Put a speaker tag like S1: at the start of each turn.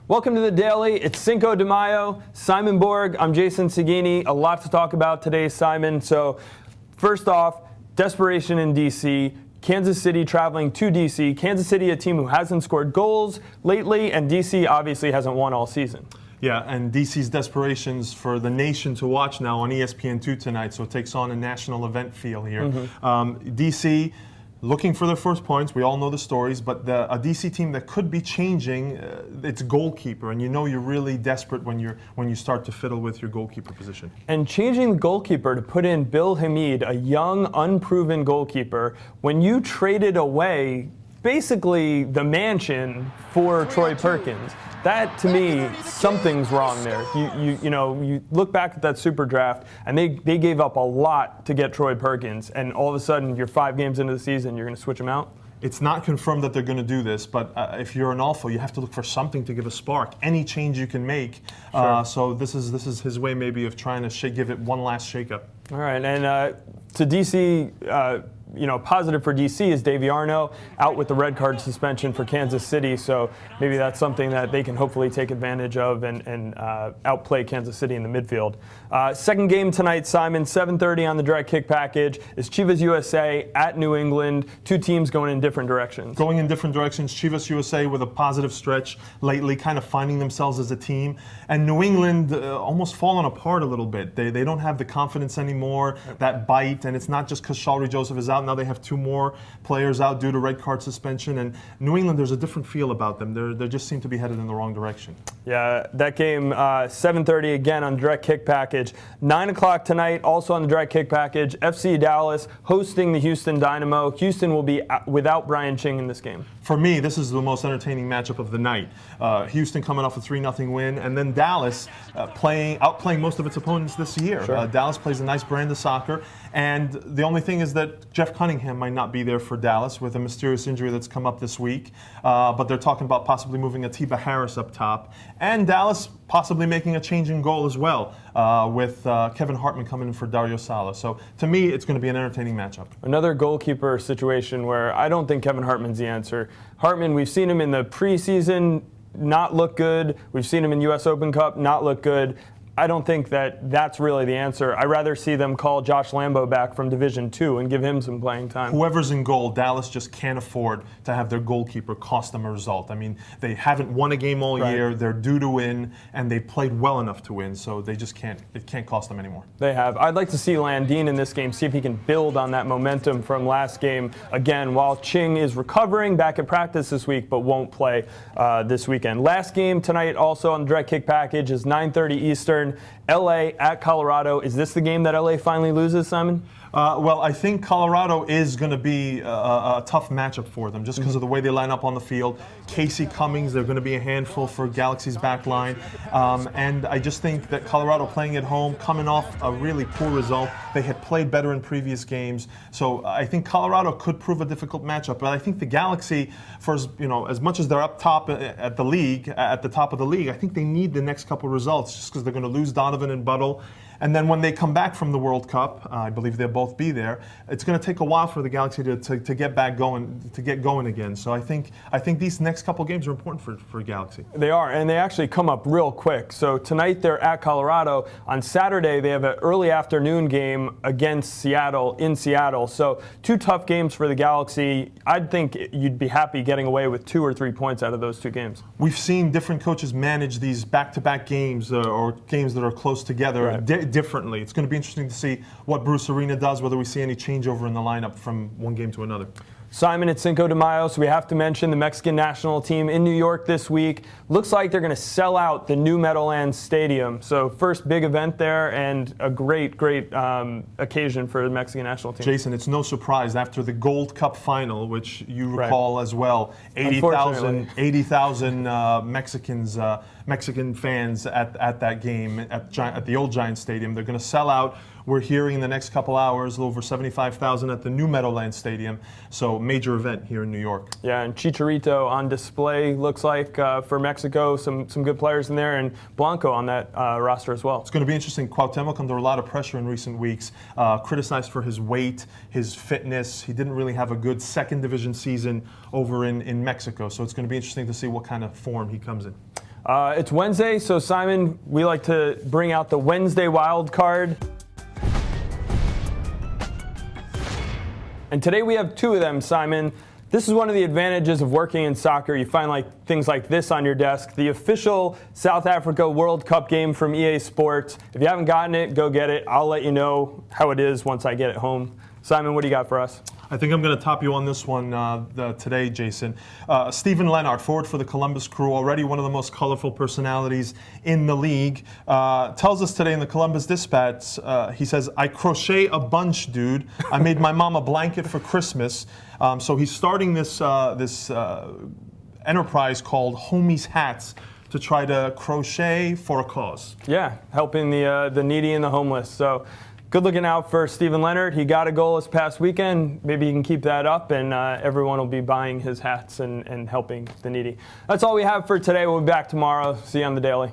S1: Welcome to the Daily. It's Cinco de Mayo. Simon Borg. I'm Jason Segini. A lot to talk about today, Simon. So, first off, desperation in D.C. Kansas City traveling to D.C. Kansas City, a team who hasn't scored goals lately, and D.C. obviously hasn't won all season.
S2: Yeah, and DC's desperations for the nation to watch now on ESPN2 tonight, so it takes on a national event feel here. DC looking for their first points. We all know the stories, but a DC team that could be changing its goalkeeper, and you know you're really desperate when you start to fiddle with your goalkeeper position.
S1: And changing the goalkeeper to put in Bill Hamid, a young, unproven goalkeeper, when you traded away basically the mansion for Troy Perkins. That, to me, something's wrong there. You look back at that super draft, and they gave up a lot to get Troy Perkins, and all of a sudden, you're 5 games into the season, you're going to switch him out?
S2: It's not confirmed that they're going to do this, but if you're an alpha, you have to look for something to give a spark. Any change you can make.
S1: Sure.
S2: So this is his way maybe of trying to give it one last shakeup.
S1: All right, and to DC, positive for DC is Davy Arnaud out with the red card suspension for Kansas City, so maybe that's something that they can hopefully take advantage of and outplay Kansas City in the midfield. Second game tonight, Simon, 7:30 on the Direct Kick package is Chivas USA at New England. Two teams going in different directions.
S2: Going in different directions. Chivas USA with a positive stretch lately, kind of finding themselves as a team. And New England almost fallen apart a little bit. They don't have the confidence anymore, that bite, and it's not just because Shalry Joseph is out. Now they have 2 more players out due to red card suspension. And New England, there's a different feel about them. They just seem to be headed in the wrong direction. Yeah,
S1: that game, 7:30 again on Direct Kick package. 9 o'clock tonight, also on the Direct Kick package, FC Dallas hosting the Houston Dynamo. Houston will be without Brian Ching in this game.
S2: For me, this is the most entertaining matchup of the night. Houston coming off a 3-0 win, and then Dallas outplaying most of its opponents this year.
S1: Sure.
S2: Dallas plays a nice brand of soccer, and the only thing is that Jeff Cunningham might not be there for Dallas with a mysterious injury that's come up this week. But they're talking about possibly moving Atiba Harris up top, and Dallas possibly making a change in goal as well, with Kevin Hartman coming in for Dario Sala. So to me, it's going to be an entertaining matchup.
S1: Another goalkeeper situation where I don't think Kevin Hartman's the answer. Hartman, we've seen him in the preseason not look good. We've seen him in U.S. Open Cup not look good. I don't think that that's really the answer. I'd rather see them call Josh Lambo back from Division II and give him some playing time.
S2: Whoever's in goal, Dallas just can't afford to have their goalkeeper cost them a result. I mean, they haven't won a game all year. They're due to win, and they played well enough to win, so they just can't. It can't cost them anymore.
S1: They have. I'd like to see Landin in this game, see if he can build on that momentum from last game. Again, while Ching is recovering back at practice this week, but won't play this weekend. Last game tonight, also on the Direct Kick package, is 9:30 Eastern. LA at Colorado. Is this the game that LA finally loses, Simon?
S2: Well, I think Colorado is going to be a tough matchup for them just because of the way they line up on the field. Casey Cummings, they're going to be a handful for Galaxy's back line. And I just think that Colorado playing at home, coming off a really poor result, they had played better in previous games. So I think Colorado could prove a difficult matchup. But I think the Galaxy, as much as they're up top at the top of the league, I think they need the next couple results just because they're going to lose Donovan and Buttle. And then when they come back from the World Cup, I believe they'll both be there. It's going to take a while for the Galaxy to get back going, to get going again. So I think these next couple games are important for Galaxy.
S1: They are, and they actually come up real quick. So tonight they're at Colorado. On Saturday they have an early afternoon game against Seattle in Seattle. So 2 tough games for the Galaxy. I'd think you'd be happy getting away with 2 or 3 points out of those 2 games.
S2: We've seen different coaches manage these back-to-back games or games that are close together. Differently. It's going to be interesting to see what Bruce Arena does, whether we see any changeover in the lineup from one game to another.
S1: Simon, it's Cinco de Mayo, so we have to mention the Mexican national team in New York this week. Looks like they're going to sell out the new Meadowlands Stadium. So first big event there and a great occasion for the Mexican national team.
S2: Jason, it's no surprise after the Gold Cup final, which you recall as well, 80,000 Mexican fans at that game at the old Giant Stadium. They're going to sell out. We're hearing in the next couple hours over 75,000 at the new Meadowlands Stadium. So major event here in New York.
S1: Yeah, and Chicharito on display looks like for Mexico. Some good players in there, and Blanco on that roster as well.
S2: It's going to be interesting. Cuauhtemoc under a lot of pressure in recent weeks, criticized for his weight, his fitness. He didn't really have a good second division season over in Mexico. So it's going to be interesting to see what kind of form he comes in.
S1: It's Wednesday, so Simon, we like to bring out the Wednesday wild card. And today we have two of them, Simon. This is one of the advantages of working in soccer. You find things like this on your desk. The official South Africa World Cup game from EA Sports. If you haven't gotten it, go get it. I'll let you know how it is once I get it home. Simon, what do you got for us?
S2: I think I'm going to top you on this one today, Jason. Steven Lennart, forward for the Columbus Crew, already one of the most colorful personalities in the league, tells us today in the Columbus Dispatch, he says, "I crochet a bunch, dude. I made my mom a blanket for Christmas." So he's starting this enterprise called Homies Hats to try to crochet for a cause.
S1: Yeah, helping the needy and the homeless. So good looking out for Steven Lennart. He got a goal this past weekend. Maybe he can keep that up, and everyone will be buying his hats and helping the needy. That's all we have for today. We'll be back tomorrow. See you on The Daily.